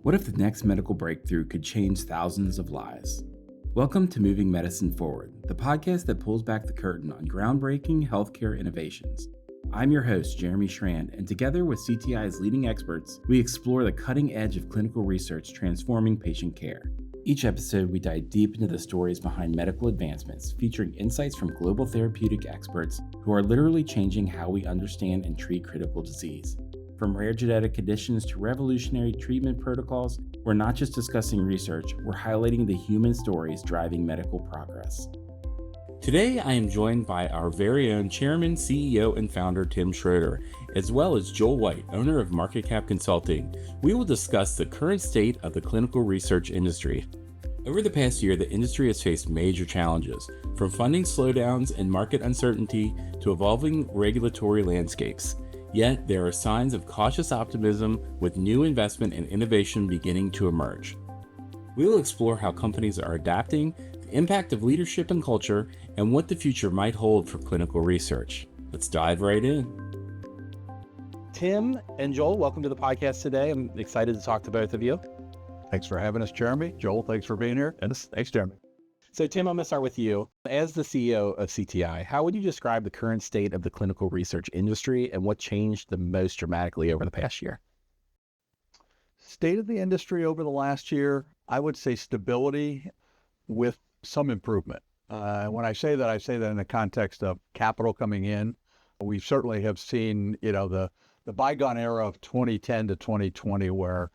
What if the next medical breakthrough could change thousands of lives? Welcome to Moving Medicine Forward, the podcast that pulls back the curtain on groundbreaking healthcare innovations. I'm your host, Jeremy Schrand, and together with CTI's leading experts, we explore the cutting edge of clinical research transforming patient care. Each episode, we dive deep into the stories behind medical advancements, featuring insights from global therapeutic experts who are literally changing how we understand and treat critical disease. From rare genetic conditions to revolutionary treatment protocols, we're not just discussing research, we're highlighting the human stories driving medical progress. Today, I am joined by our very own Chairman, CEO, and Founder, Tim Schroeder, as well as Joel White, owner of Marketcap Consulting. We will discuss the current state of the clinical research industry. Over the past year, the industry has faced major challenges, from funding slowdowns and market uncertainty to evolving regulatory landscapes. Yet, there are signs of cautious optimism with new investment and innovation beginning to emerge. We will explore how companies are adapting, the impact of leadership and culture, and what the future might hold for clinical research. Let's dive right in. Tim and Joel, welcome to the podcast today. I'm excited to talk to both of you. Thanks for having us, Jeremy. Joel, thanks for being here. And thanks, Jeremy. So Tim, I'm going to start with you. As the CEO of CTI, how would you describe the current state of the clinical research industry and what changed the most dramatically over the past year? State of the industry over the last year, I would say stability with some improvement. When I say that in the context of capital coming in. We certainly have seen, the bygone era of 2010 to 2020 where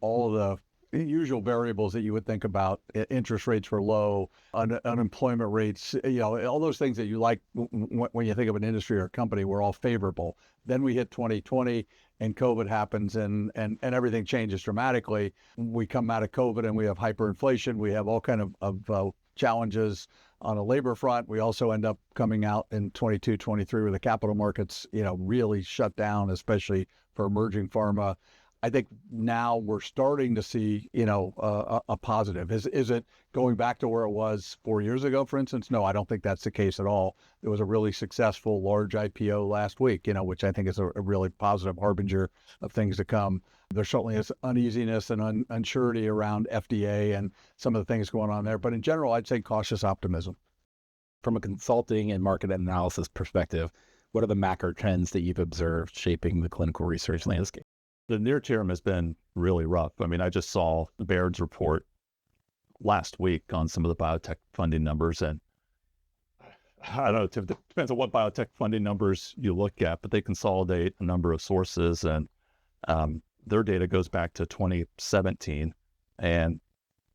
all of the usual variables that you would think about, interest rates were low, unemployment rates, all those things that you like when you think of an industry or a company were all favorable. Then we hit 2020 and COVID happens and everything changes dramatically. We come out of COVID and we have hyperinflation. We have all kind of challenges on a labor front. We also end up coming out in 22, 23 where the capital markets, really shut down, especially for emerging pharma. I think now we're starting to see, a positive. Is it going back to where it was 4 years ago, for instance? No, I don't think that's the case at all. There was a really successful large IPO last week, which I think is a really positive harbinger of things to come. There certainly is uneasiness and unsurety around FDA and some of the things going on there. But in general, I'd say cautious optimism. From a consulting and market analysis perspective, what are the macro trends that you've observed shaping the clinical research landscape? The near term has been really rough. I mean, I just saw Baird's report last week on some of the biotech funding numbers. And I don't know, it depends on what biotech funding numbers you look at, but they consolidate a number of sources. And their data goes back to 2017. And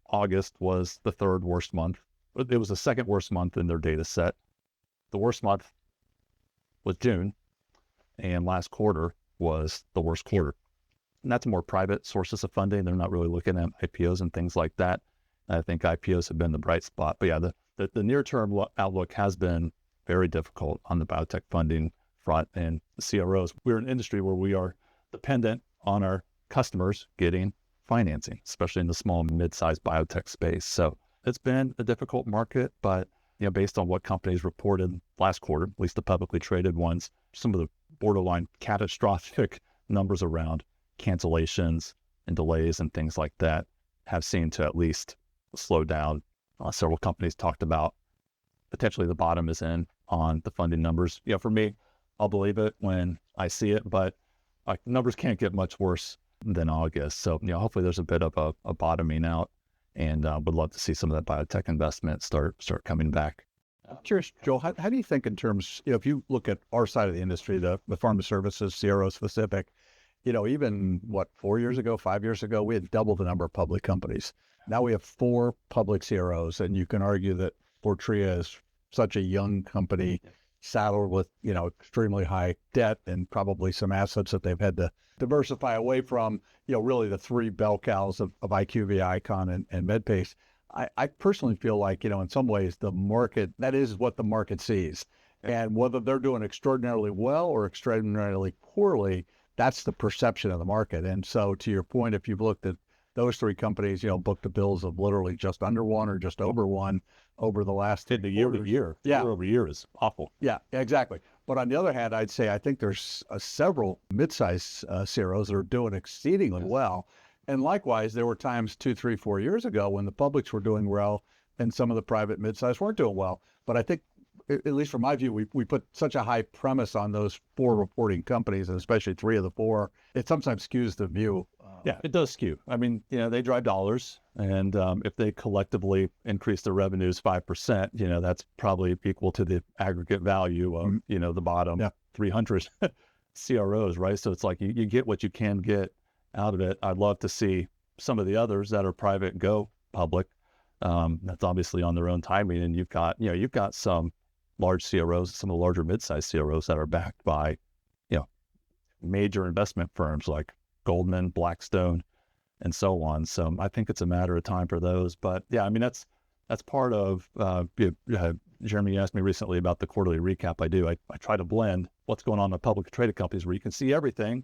August was the third worst month. It was the second worst month in their data set. The worst month was June. And last quarter was the worst quarter. And that's more private sources of funding. They're not really looking at IPOs and things like that. I think IPOs have been the bright spot. But yeah, the near-term outlook has been very difficult on the biotech funding front and the CROs. We're an industry where we are dependent on our customers getting financing, especially in the small and mid-sized biotech space. So it's been a difficult market, but based on what companies reported last quarter, at least the publicly traded ones, some of the borderline catastrophic numbers around cancellations and delays and things like that have seemed to at least slow down. Several companies talked about potentially the bottom is in on the funding numbers. For me, I'll believe it when I see it, but numbers can't get much worse than August. So, hopefully there's a bit of a bottoming out, and would love to see some of that biotech investment start coming back. I'm curious, Joel, how do you think in terms, if you look at our side of the industry, the pharma services, CRO specific, even 4 years ago, 5 years ago, we had double the number of public companies. Now we have 4 public CROs, and you can argue that Fortrea is such a young company saddled with, extremely high debt and probably some assets that they've had to diversify away from, really the 3 bell cows of IQVIA, Icon, and MedPace. I personally feel like, in some ways, the market, that is what the market sees. And whether they're doing extraordinarily well or extraordinarily poorly, that's the perception of the market. And so to your point, if you've looked at those 3 companies, book to bills of literally just under 1 or just over 1 over the last the year to year. Yeah. Year over year is awful. Yeah, exactly. But on the other hand, I'd say I think there's several mid-sized CROs that are doing exceedingly well. And likewise, there were times 2, 3, 4 years ago when the publics were doing well and some of the private midsize weren't doing well. But I think, at least from my view, we put such a high premise on those 4 reporting companies, and especially 3 of the 4, it sometimes skews the view. Yeah, it does skew. I mean, they drive dollars, and if they collectively increase their revenues 5%, that's probably equal to the aggregate value of, the bottom 300 CROs, right? So it's like you get what you can get out of it. I'd love to see some of the others that are private go public. That's obviously on their own timing, and you've got some large CROs, some of the larger mid-sized CROs that are backed by, major investment firms like Goldman, Blackstone, and so on. So I think it's a matter of time for those. But yeah, I mean, that's part of, Jeremy asked me recently about the quarterly recap I do. I try to blend what's going on in the publicly traded companies where you can see everything,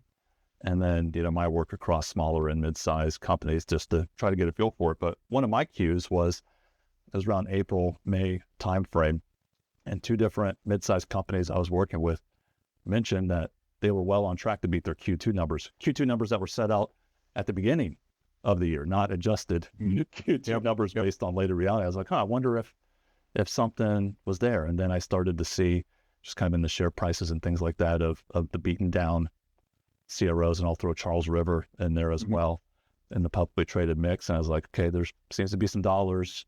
and then, my work across smaller and mid-sized companies just to try to get a feel for it. But one of my cues was around April, May timeframe, and 2 different mid-sized companies I was working with mentioned that they were well on track to beat their Q2 numbers that were set out at the beginning of the year, not adjusted Q2 numbers based on later reality. I was like, I wonder if something was there. And then I started to see, just kind of in the share prices and things like that, of the beaten down CROs, and I'll throw Charles River in there as well in the publicly traded mix. And I was like, okay, there seems to be some dollars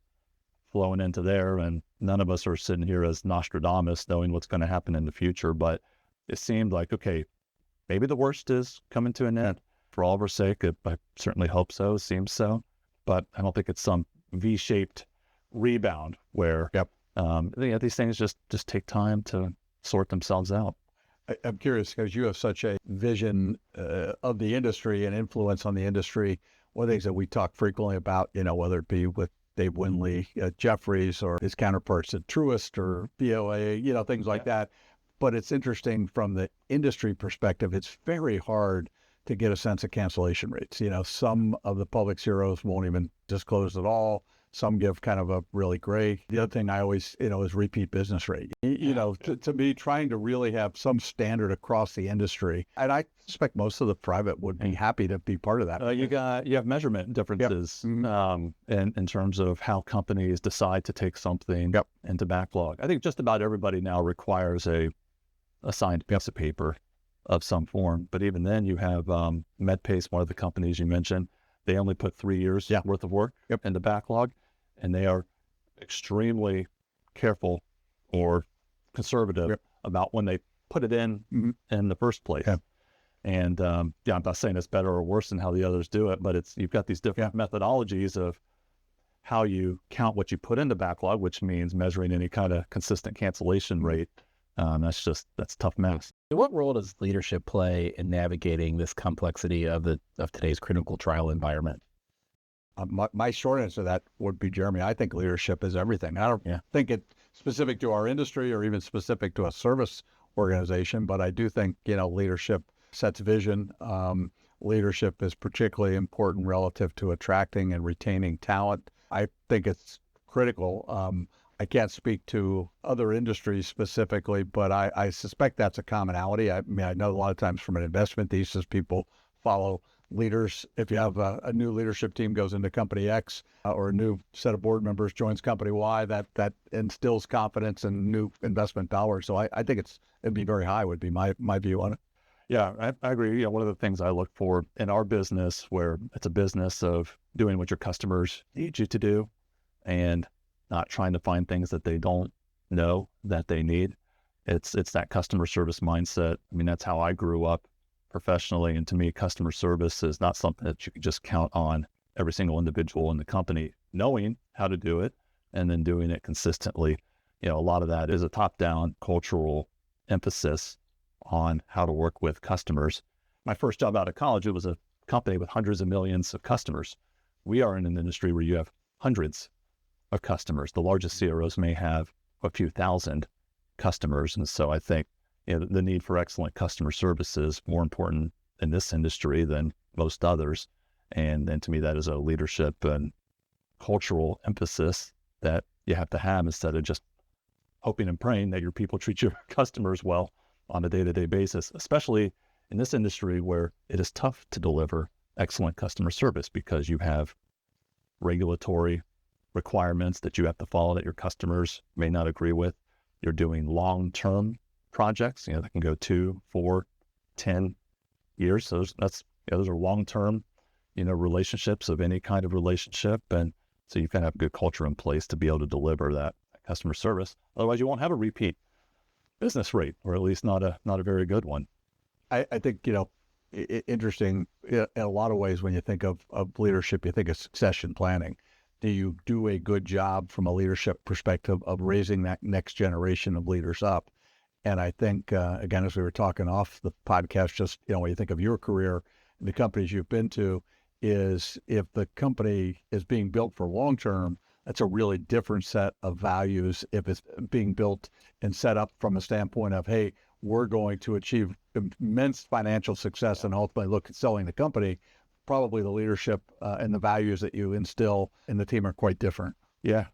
flowing into there, and none of us are sitting here as Nostradamus knowing what's going to happen in the future. But it seemed like, okay, maybe the worst is coming to an end. For all of our sake, I certainly hope so, seems so. But I don't think it's some V-shaped rebound where these things just take time to sort themselves out. I'm curious, because you have such a vision of the industry and influence on the industry. One of the things that we talk frequently about, whether it be with Dave Winley at Jefferies or his counterparts at Truist or BOA, things like that. But it's interesting from the industry perspective, it's very hard to get a sense of cancellation rates. Some of the public CROs won't even disclose at all. Some give kind of a really gray. The other thing I always, is repeat business rate. To me, trying to really have some standard across the industry. And I suspect most of the private would be happy to be part of that. You have measurement differences in terms of how companies decide to take something into backlog. I think just about everybody now requires a signed piece of paper of some form. But even then, you have MedPace, one of the companies you mentioned. They only put 3 years worth of work into backlog, and they are extremely careful or conservative about when they put it in the first place. And I'm not saying it's better or worse than how the others do it, but you've got these different methodologies of how you count what you put into backlog, which means measuring any kind of consistent cancellation rate. That's tough math. What role does leadership play in navigating this complexity of today's clinical trial environment? My short answer to that would be, Jeremy, I think leadership is everything. I don't think it's specific to our industry or even specific to a service organization, but I do think, leadership sets vision. Leadership is particularly important relative to attracting and retaining talent. I think it's critical. I can't speak to other industries specifically, but I suspect that's a commonality. I mean, I know a lot of times from an investment thesis, people follow leaders. If you have a new leadership team goes into company X or a new set of board members joins company Y, that instills confidence in new investment dollars. So I think it'd be very high would be my view on it. Yeah, I agree. One of the things I look for in our business, where it's a business of doing what your customers need you to do and not trying to find things that they don't know that they need. It's that customer service mindset. I mean, that's how I grew up professionally. And to me, customer service is not something that you can just count on every single individual in the company knowing how to do it and then doing it consistently. A lot of that is a top-down cultural emphasis on how to work with customers. My first job out of college, it was a company with hundreds of millions of customers. We are in an industry where you have hundreds of customers. The largest CROs may have a few thousand customers. And so I think the need for excellent customer service is more important in this industry than most others. And to me, that is a leadership and cultural emphasis that you have to have instead of just hoping and praying that your people treat your customers well on a day-to-day basis, especially in this industry where it is tough to deliver excellent customer service because you have regulatory requirements that you have to follow that your customers may not agree with. You're doing long-term projects, that can go 2, 4, 10 years. So those are long-term, relationships of any kind of relationship. And so you kind of have a good culture in place to be able to deliver that customer service. Otherwise, you won't have a repeat business rate, or at least not a very good one. I think, interesting in a lot of ways when you think of leadership, you think of succession planning. Do you do a good job from a leadership perspective of raising that next generation of leaders up? And I think, again, as we were talking off the podcast, just, when you think of your career, the companies you've been to, is if the company is being built for long-term, that's a really different set of values. If it's being built and set up from a standpoint of, hey, we're going to achieve immense financial success and ultimately look at selling the company, probably the leadership and the values that you instill in the team are quite different. Yeah.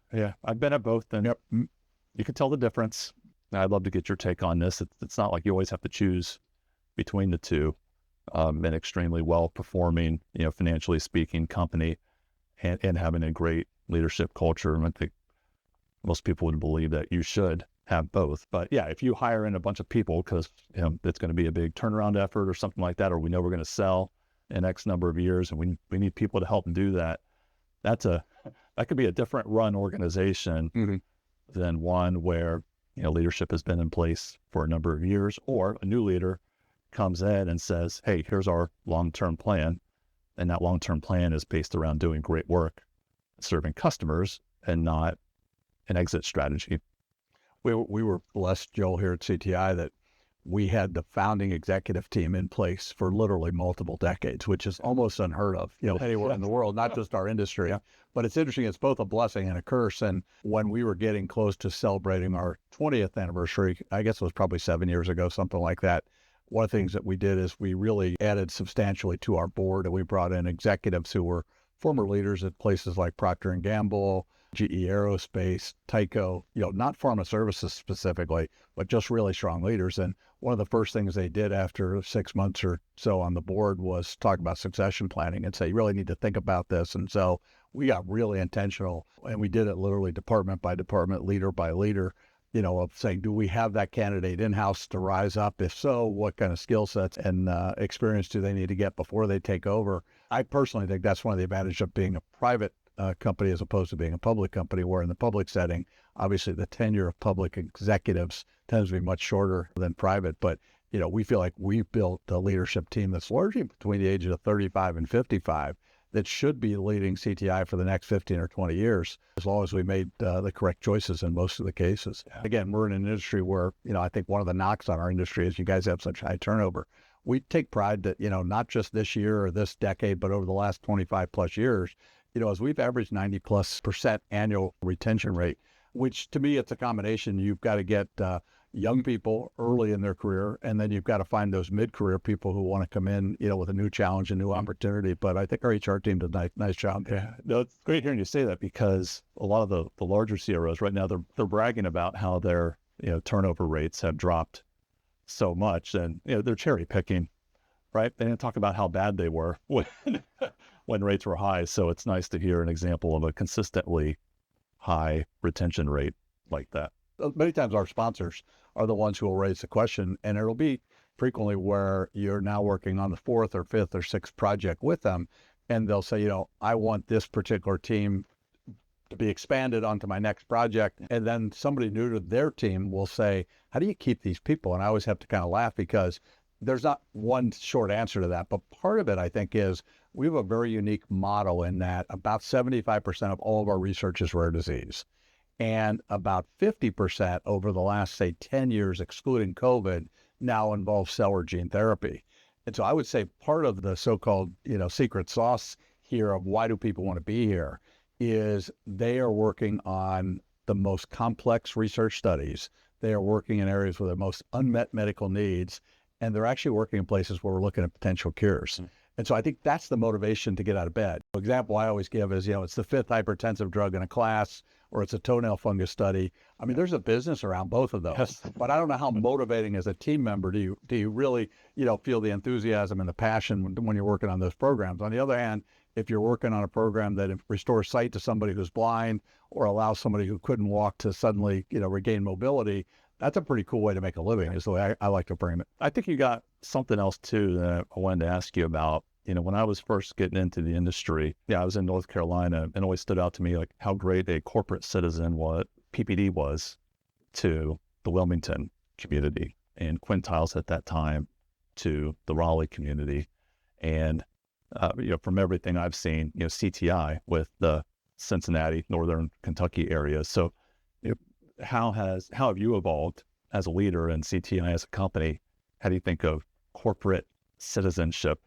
I've been at both, and Yep. You can tell the difference. I'd love to get your take on this. It's not like you always have to choose between the two. An extremely well-performing, financially speaking company and having a great leadership culture. And I think most people would believe that you should have both. But yeah, if you hire in a bunch of people because it's going to be a big turnaround effort or something like that, or we know we're going to sell in X number of years and we need people to help do that, that could be a different run organization than one where leadership has been in place for a number of years, or a new leader comes in and says, hey, here's our long-term plan. And that long-term plan is based around doing great work, serving customers, and not an exit strategy. We were blessed, Joel, here at CTI, that we had the founding executive team in place for literally multiple decades, which is almost unheard of, anywhere in the world, not just our industry. Yeah. But it's interesting. It's both a blessing and a curse. And when we were getting close to celebrating our 20th anniversary, I guess it was probably 7 years ago, something like that, one of the things that we did is we really added substantially to our board, and we brought in executives who were former leaders at places like Procter & Gamble, GE Aerospace, Tyco, not pharma services specifically, but just really strong leaders. And one of the first things they did after 6 months or so on the board was talk about succession planning and say, you really need to think about this. And so we got really intentional, and we did it literally department by department, leader by leader, of saying, do we have that candidate in-house to rise up? If so, what kind of skill sets and experience do they need to get before they take over? I personally think that's one of the advantages of being a private company as opposed to being a public company, where in the public setting, obviously the tenure of public executives tends to be much shorter than private. But, we feel like we've built a leadership team that's largely between the ages of 35 and 55 that should be leading CTI for the next 15 or 20 years, as long as we made the correct choices in most of the cases. Yeah. Again, we're in an industry where, I think one of the knocks on our industry is you guys have such high turnover. We take pride that, not just this year or this decade, but over the last 25 plus years, as we've averaged 90+% annual retention rate, which to me, it's a combination. You've got to get young people early in their career, and then you've got to find those mid-career people who want to come in, with a new challenge, a new opportunity. But I think our HR team did a nice job. Yeah, no, it's great hearing you say that, because a lot of the larger CROs right now, they're bragging about how their turnover rates have dropped so much, and they're cherry picking, right? They didn't talk about how bad they were when rates were high. So it's nice to hear an example of a consistently high retention rate like that. Many times our sponsors are the ones who will raise the question, and it'll be frequently where you're now working on the 4th or 5th or 6th project with them, and they'll say, I want this particular team to be expanded onto my next project. And then somebody new to their team will say, how do you keep these people? And I always have to kind of laugh, because there's not one short answer to that. But part of it, I think, is we have a very unique model in that about 75% of all of our research is rare disease. And about 50% over the last, say, 10 years, excluding COVID, now involves cell or gene therapy. And so I would say part of the so-called, secret sauce here of why do people want to be here is they are working on the most complex research studies. They are working in areas with the most unmet medical needs, and they're actually working in places where we're looking at potential cures. And so I think that's the motivation to get out of bed. The example I always give is, it's the 5th hypertensive drug in a class, or it's a toenail fungus study. I mean, there's a business around both of those. Yes. But I don't know how motivating as a team member do you really, feel the enthusiasm and the passion when you're working on those programs. On the other hand, if you're working on a program that restores sight to somebody who's blind or allows somebody who couldn't walk to suddenly, regain mobility, that's a pretty cool way to make a living, is the way I like to frame it. I think you got something else too that I wanted to ask you about. When I was first getting into the industry, I was in North Carolina, and it always stood out to me like how great a corporate citizen PPD was to the Wilmington community and quintiles at that time to the Raleigh community. And, from everything I've seen, CTI with the Cincinnati, Northern Kentucky area. So how have you evolved as a leader in CTI as a company? How do you think of corporate citizenship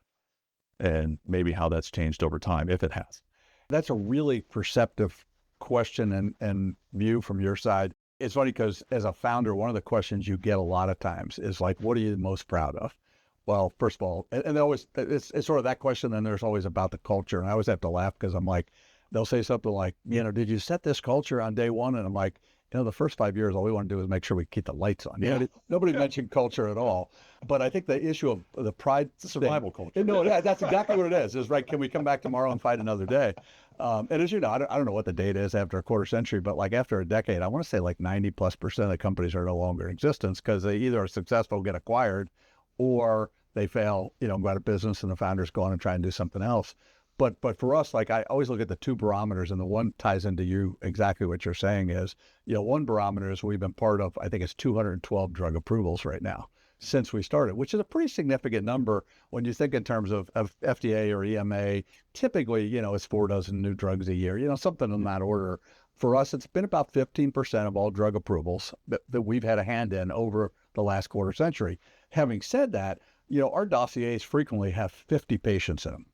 and maybe how that's changed over time, if it has? That's a really perceptive question and view from your side. It's funny because as a founder, one of the questions you get a lot of times is like, what are you most proud of? Well, first of all, and always, it's sort of that question, and there's always about the culture. And I always have to laugh because I'm like, they'll say something like, did you set this culture on day one? And I'm like, the first 5 years, all we want to do is make sure we keep the lights on. Nobody mentioned culture at all. But I think the issue of the pride, it's a survival culture. No, that's exactly what it is. Is right. Can we come back tomorrow and fight another day? And as you know, I don't know what the data is after a quarter century, but like after a decade, I want to say like 90+% of the companies are no longer in existence because they either are successful, get acquired, or they fail, go out of business and the founders go on and try and do something else. But for us, like I always look at the two barometers, and the one ties into you exactly what you're saying is, one barometer is we've been part of, I think it's 212 drug approvals right now since we started, which is a pretty significant number when you think in terms of FDA or EMA. Typically, it's 4 dozen new drugs a year, something in that order. For us, it's been about 15% of all drug approvals that we've had a hand in over the last quarter century. Having said that, our dossiers frequently have 50 patients in them.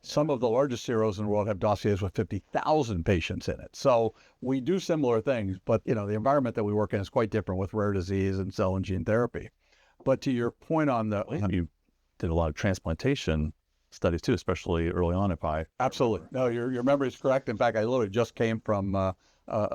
Some of the largest CROs in the world have dossiers with 50,000 patients in it. So we do similar things, but the environment that we work in is quite different with rare disease and cell and gene therapy. But to your point on you did a lot of transplantation studies too, especially early on. Absolutely. No, your memory is correct. In fact, I literally just came from a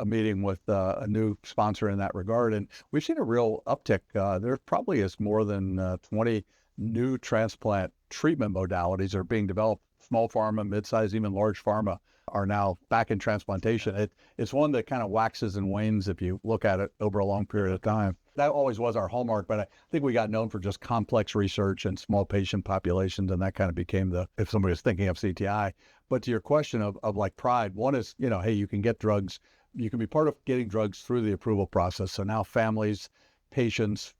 meeting with a new sponsor in that regard, and we've seen a real uptick. There probably is more than 20 new transplant treatment modalities are being developed. Small pharma, mid-size, even large pharma are now back in transplantation. It's one that kind of waxes and wanes if you look at it over a long period of time. That always was our hallmark, but I think we got known for just complex research and small patient populations, and that kind of became if somebody was thinking of CTI. But to your question of like pride, one is, hey, you can get drugs, you can be part of getting drugs through the approval process. So now families, patients,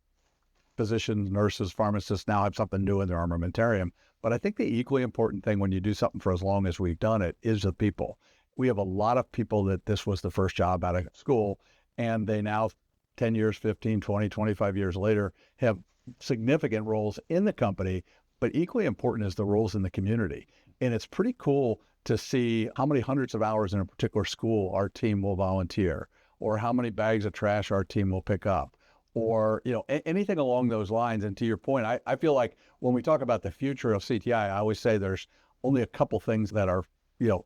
physicians, nurses, pharmacists now have something new in their armamentarium. But I think the equally important thing when you do something for as long as we've done it is the people. We have a lot of people that this was the first job out of school, and they now 10 years, 15, 20, 25 years later have significant roles in the company, but equally important is the roles in the community. And it's pretty cool to see how many hundreds of hours in a particular school our team will volunteer, or how many bags of trash our team will pick up, or anything along those lines. And to your point, I feel like when we talk about the future of CTI, I always say there's only a couple things that are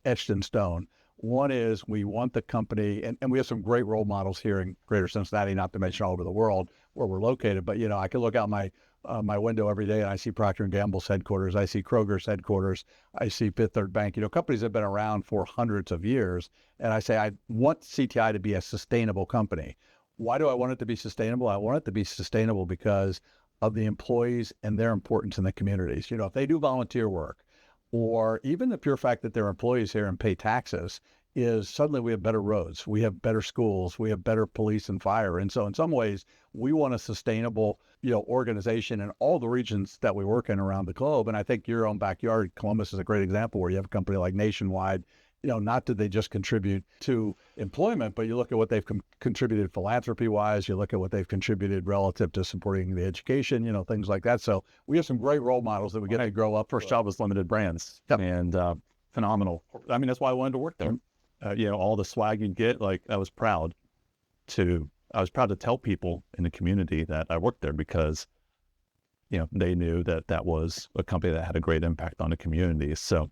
etched in stone. One is we want the company, and we have some great role models here in Greater Cincinnati, not to mention all over the world where we're located. But I can look out my window every day and I see Procter & Gamble's headquarters, I see Kroger's headquarters, I see Fifth Third Bank. Companies that have been around for hundreds of years, and I say I want CTI to be a sustainable company. Why do I want it to be sustainable? I want it to be sustainable because of the employees and their importance in the communities. If they do volunteer work, or even the pure fact that they're employees here and pay taxes, is suddenly we have better roads, we have better schools, we have better police and fire. And so in some ways, we want a sustainable, organization in all the regions that we work in around the globe. And I think your own backyard, Columbus, is a great example where you have a company like Nationwide. Not that they just contribute to employment, but you look at what they've contributed philanthropy-wise, you look at what they've contributed relative to supporting the education, things like that. So we have some great role models that we get to grow up. First job was Limited Brands, and phenomenal. I mean, that's why I wanted to work there. All the swag you get, like I was proud to tell people in the community that I worked there because, they knew that was a company that had a great impact on the community. So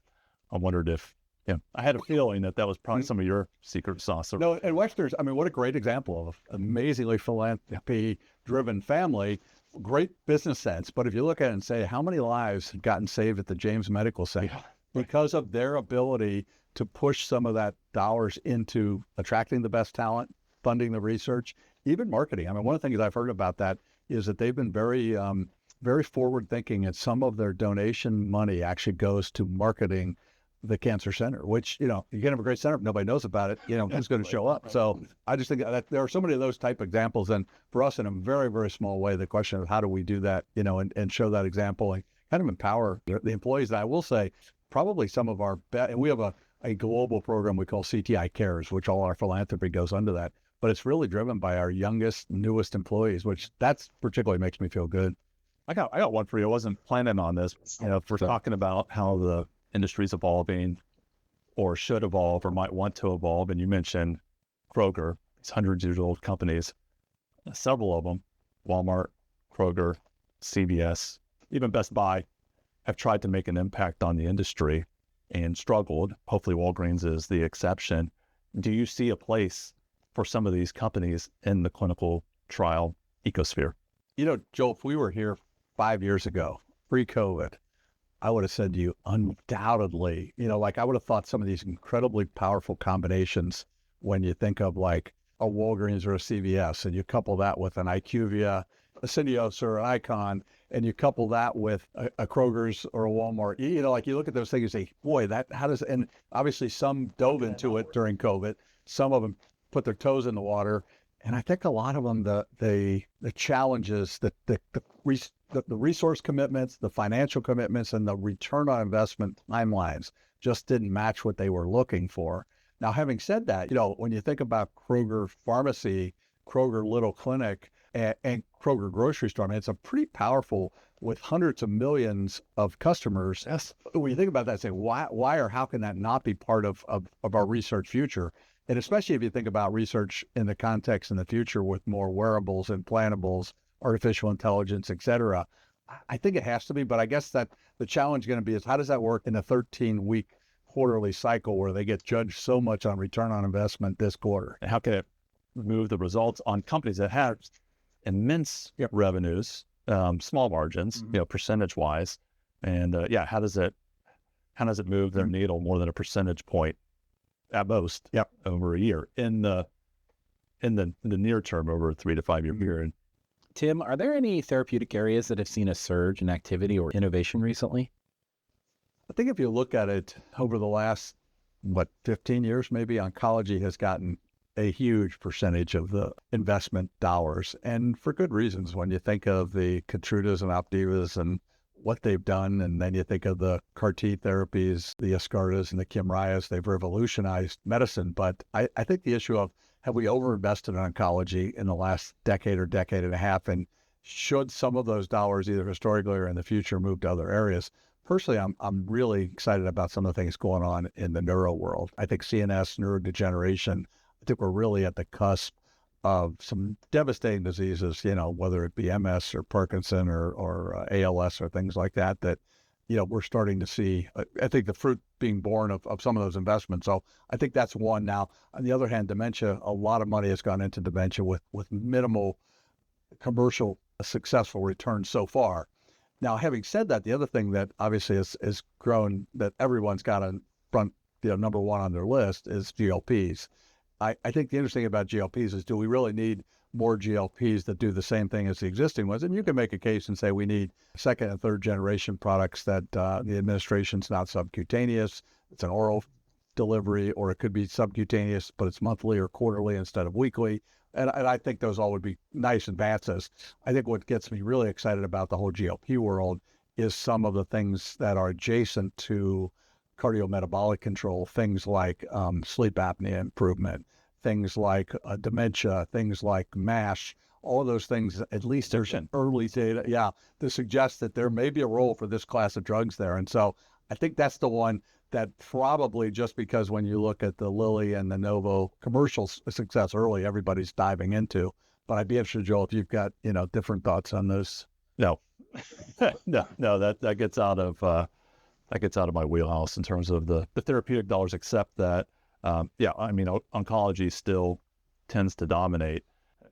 I wondered if Yeah, I had a feeling that was probably some of your secret sauce. No, and Wexner's, I mean, what a great example of amazingly philanthropy-driven family, great business sense. But if you look at it and say, how many lives have gotten saved at the James Medical Center because of their ability to push some of that dollars into attracting the best talent, funding the research, even marketing. I mean, one of the things I've heard about that is that they've been very, very forward-thinking, and some of their donation money actually goes to marketing the cancer center, which, you can have a great center if nobody knows about it, who's going to show up. So I just think that there are so many of those type of examples. And for us, in a very, very small way, the question of how do we do that, and show that example and kind of empower the employees. And I will say, probably some of our best, and we have a global program we call CTI Cares, which all our philanthropy goes under that. But it's really driven by our youngest, newest employees, which that's particularly makes me feel good. I got one for you. I wasn't planning on this. If we're talking about how the industry's evolving or should evolve or might want to evolve, and you mentioned Kroger, these 100-year-old companies, several of them, Walmart, Kroger, CVS, even Best Buy, have tried to make an impact on the industry and struggled. Hopefully Walgreens is the exception. Do you see a place for some of these companies in the clinical trial ecosphere? Joel, if we were here 5 years ago, pre-COVID, I would have said to you, undoubtedly, I would have thought some of these incredibly powerful combinations when you think of like a Walgreens or a CVS, and you couple that with an IQVIA, a Syneos or an Icon, and you couple that with a Kroger's or a Walmart, you look at those things and say, boy, and obviously some dove into it during COVID. Some of them put their toes in the water. And I think a lot of them, the challenges, the resource commitments, the financial commitments, and the return on investment timelines just didn't match what they were looking for. Now, having said that, when you think about Kroger Pharmacy, Kroger Little Clinic, and Kroger Grocery Store, I mean, it's a pretty powerful, with hundreds of millions of customers. Yes. When you think about that, say, why or how can that not be part of our research future? And especially if you think about research in the context in the future with more wearables, implantables, artificial intelligence, et cetera, I think it has to be. But I guess that the challenge is going to be is how does that work in a 13-week quarterly cycle where they get judged so much on return on investment this quarter? And how can it move the results on companies that have immense revenues, small margins, percentage-wise, and how does it move their needle more than a percentage point at most over a year in the near term over a 3 to 5 year period? Tim, are there any therapeutic areas that have seen a surge in activity or innovation recently? I think if you look at it over the last, 15 years, maybe oncology has gotten a huge percentage of the investment dollars, and for good reasons. When you think of the Keytrudas and Optivas and what they've done, and then you think of the CAR T therapies, the Yescartas and the Kymriahs, they've revolutionized medicine. But I think the issue of have we overinvested in oncology in the last decade or decade and a half, and should some of those dollars either historically or in the future move to other areas? Personally, I'm really excited about some of the things going on in the neuro world. I think CNS, neurodegeneration, I think we're really at the cusp of some devastating diseases, whether it be MS or Parkinson or ALS or things like that, we're starting to see, I think, the fruit being born of some of those investments. So I think that's one. Now, on the other hand, dementia, a lot of money has gone into dementia with minimal commercial successful returns so far. Now, having said that, the other thing that obviously is grown that everyone's got on front, number one on their list is GLPs. I think the interesting about GLPs is, do we really need more GLPs that do the same thing as the existing ones? And you can make a case and say we need second and third generation products that the administration's not subcutaneous, it's an oral delivery, or it could be subcutaneous, but it's monthly or quarterly instead of weekly. And I think those all would be nice advances. I think what gets me really excited about the whole GLP world is some of the things that are adjacent to cardiometabolic control, things like sleep apnea improvement, things like dementia, things like MASH, all of those things, at least there's early data, to suggest that there may be a role for this class of drugs there. And so I think that's the one that probably, just because when you look at the Lilly and the Novo commercial success early, everybody's diving into. But I'd be interested, Joel, if you've got, different thoughts on those. No, that gets out of that gets out of my wheelhouse in terms of the therapeutic dollars, except that, oncology still tends to dominate.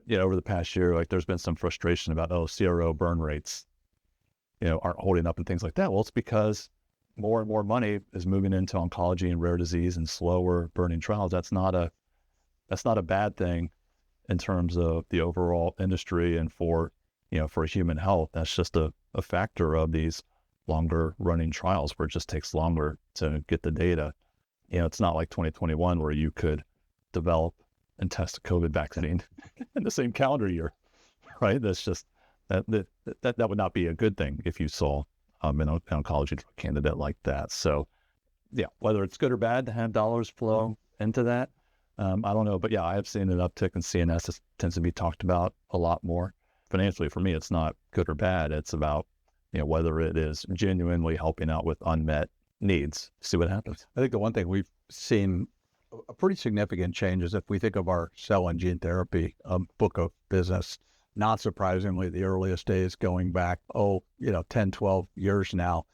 Over the past year, like there's been some frustration about, CRO burn rates, aren't holding up and things like that. Well, it's because more and more money is moving into oncology and rare disease and slower burning trials. That's not a bad thing in terms of the overall industry and for human health. That's just a factor of these longer running trials where it just takes longer to get the data. It's not like 2021 where you could develop and test a COVID vaccine in the same calendar year, right? That's just that would not be a good thing if you saw an oncology drug candidate like that. So yeah, whether it's good or bad to have dollars flow into that, I don't know. But yeah, I have seen an uptick in CNS. It tends to be talked about a lot more. Financially, for me, it's not good or bad. It's about whether it is genuinely helping out with unmet needs. See what happens. I think the one thing we've seen a pretty significant change is if we think of our cell and gene therapy book of business, not surprisingly, the earliest days going back, 10, 12 years now,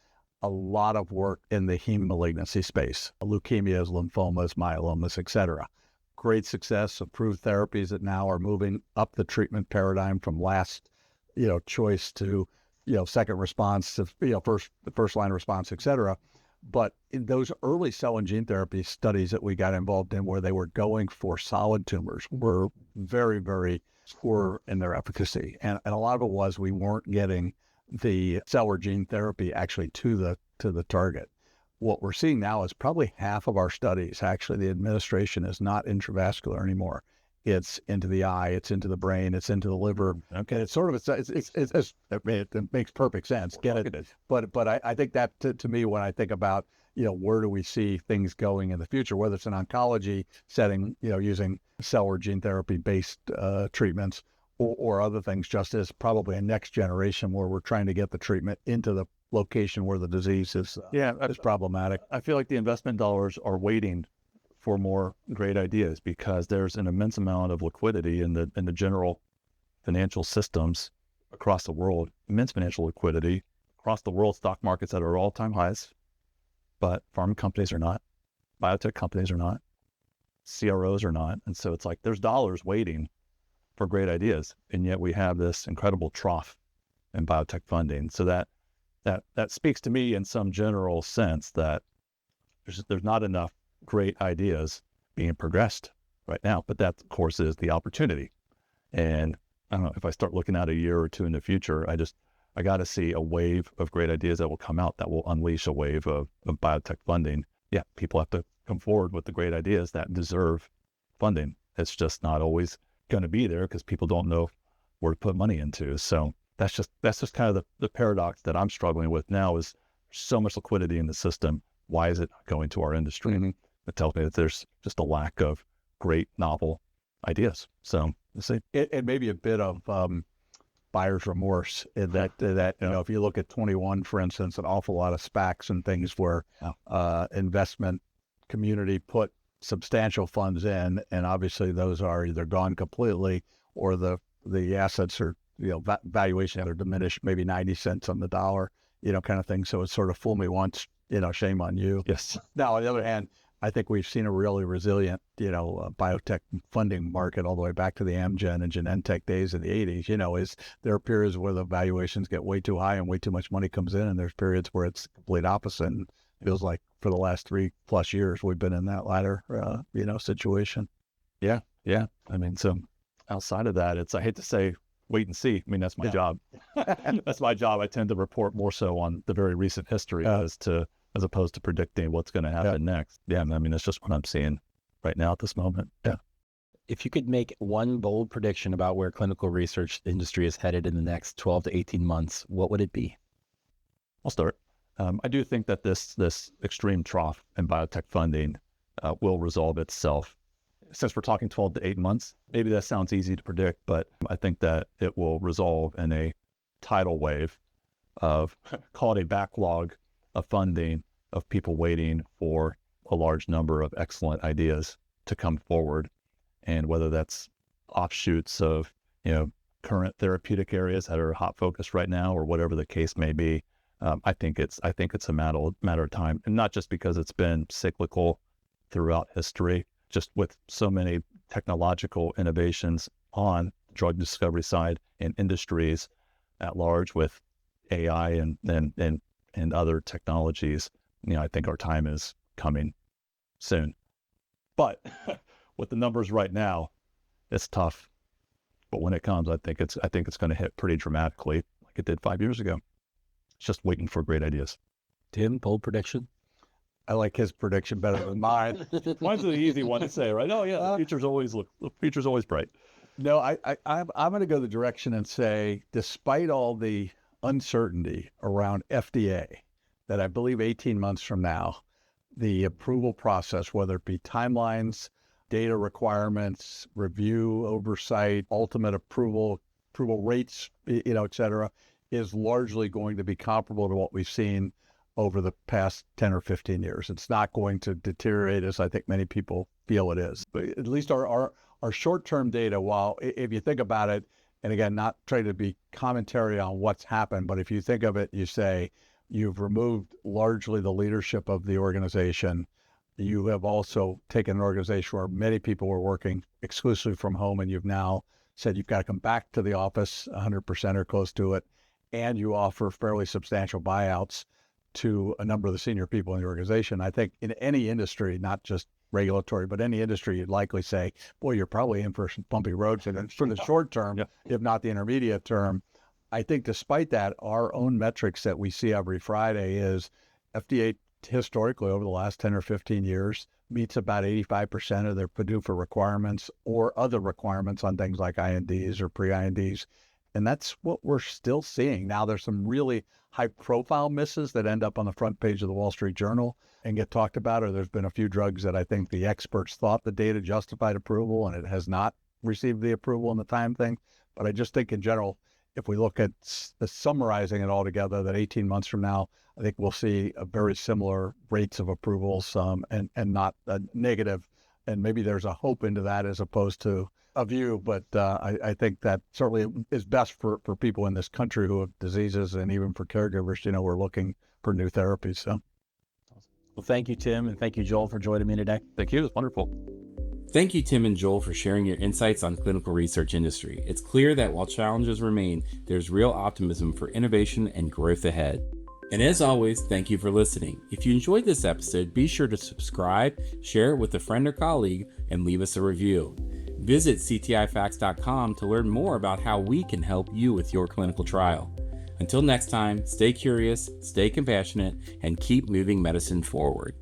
a lot of work in the heme malignancy space, leukemias, lymphomas, myelomas, et cetera. Great success, approved therapies that now are moving up the treatment paradigm from last, choice to, second response to, first line response, et cetera. But in those early cell and gene therapy studies that we got involved in where they were going for solid tumors were very, very poor in their efficacy. And a lot of it was we weren't getting the cell or gene therapy actually to the target. What we're seeing now is probably half of our studies, actually, the administration is not intravascular anymore. It's into the eye, it's into the brain, it's into the liver. Okay, it's sort of it makes perfect sense. Get it? But I think that to me, when I think about where do we see things going in the future, whether it's an oncology setting, using cell or gene therapy based treatments, or other things, just as probably a next generation where we're trying to get the treatment into the location where the disease is problematic. I feel like the investment dollars are waiting for more great ideas because there's an immense amount of liquidity in the general financial systems across the world, immense financial liquidity across the world, stock markets that are all-time highs, but pharma companies are not, biotech companies are not, CROs are not. And so it's like there's dollars waiting for great ideas. And yet we have this incredible trough in biotech funding. So that speaks to me in some general sense that there's not enough great ideas being progressed right now, but that of course is the opportunity. And I don't know, if I start looking out a year or two in the future, I got to see a wave of great ideas that will come out that will unleash a wave of biotech funding. Yeah, people have to come forward with the great ideas that deserve funding. It's just not always going to be there because people don't know where to put money into. So that's just kind of the paradox that I'm struggling with now is so much liquidity in the system. Why is it not going to our industry? Mm-hmm. It tells me that there's just a lack of great novel ideas. So we'll see. It may be a bit of buyer's remorse in that if you look at 21, for instance, an awful lot of SPACs and things where investment community put substantial funds in, and obviously those are either gone completely or the assets are valuation are diminished maybe 90 cents on the dollar, kind of thing. So it's sort of fool me once, shame on you. Yes. Now, on the other hand, I think we've seen a really resilient, biotech funding market all the way back to the Amgen and Genentech days in the 80s. Is there are periods where the valuations get way too high and way too much money comes in, and there's periods where it's the complete opposite. And it feels like for the last 3+ years, we've been in that latter, situation. Yeah. I mean, so outside of that, I hate to say wait and see. I mean, that's my job. That's my job. I tend to report more so on the very recent history as opposed to predicting what's going to happen next. Yeah, I mean, that's just what I'm seeing right now at this moment. Yeah. If you could make one bold prediction about where clinical research industry is headed in the next 12 to 18 months, what would it be? I'll start. I do think that this extreme trough in biotech funding will resolve itself. Since we're talking 12 to 8 months, maybe that sounds easy to predict, but I think that it will resolve in a tidal wave of, call it a backlog of funding, of people waiting for a large number of excellent ideas to come forward. And whether that's offshoots of, current therapeutic areas that are hot focus right now, or whatever the case may be, I think it's a matter of time, and not just because it's been cyclical throughout history, just with so many technological innovations on the drug discovery side in industries at large with AI and other technologies. I think our time is coming soon. But with the numbers right now, it's tough. But when it comes, I think it's going to hit pretty dramatically, like it did 5 years ago. It's just waiting for great ideas. Tim, bold prediction? I like his prediction better than mine. Mine's the easy one to say, right? Oh yeah, the future's always bright. No, I'm going to go the direction and say, despite all the uncertainty around FDA, that I believe 18 months from now, the approval process, whether it be timelines, data requirements, review, oversight, ultimate approval rates, et cetera, is largely going to be comparable to what we've seen over the past 10 or 15 years. It's not going to deteriorate as I think many people feel it is. But at least our short-term data, while if you think about it, and again, not trying to be commentary on what's happened, but if you think of it, you say you've removed largely the leadership of the organization. You have also taken an organization where many people were working exclusively from home, and you've now said you've got to come back to the office 100% or close to it, and you offer fairly substantial buyouts to a number of the senior people in the organization. I think in any industry, not just regulatory, but any industry, you'd likely say, boy, you're probably in for some bumpy roads. And for the short term, if not the intermediate term, I think despite that, our own metrics that we see every Friday is FDA historically over the last 10 or 15 years meets about 85% of their PDUFA requirements or other requirements on things like INDs or pre-INDs. And that's what we're still seeing. Now, there's some really high-profile misses that end up on the front page of the Wall Street Journal and get talked about, or there's been a few drugs that I think the experts thought the data justified approval, and it has not received the approval in the time thing. But I just think in general, if we look at summarizing it all together, that 18 months from now, I think we'll see a very similar rates of approvals and not a negative. And maybe there's a hope into that as opposed to a view, but I think that certainly is best for people in this country who have diseases, and even for caregivers, we're looking for new therapies. So, well, thank you, Tim, and thank you, Joel, for joining me today. Thank you. It's wonderful. Thank you, Tim and Joel, for sharing your insights on clinical research industry. It's clear that while challenges remain, there's real optimism for innovation and growth ahead. And as always, thank you for listening. If you enjoyed this episode, be sure to subscribe, share it with a friend or colleague, and leave us a review. Visit ctifacts.com to learn more about how we can help you with your clinical trial. Until next time, stay curious, stay compassionate, and keep moving medicine forward.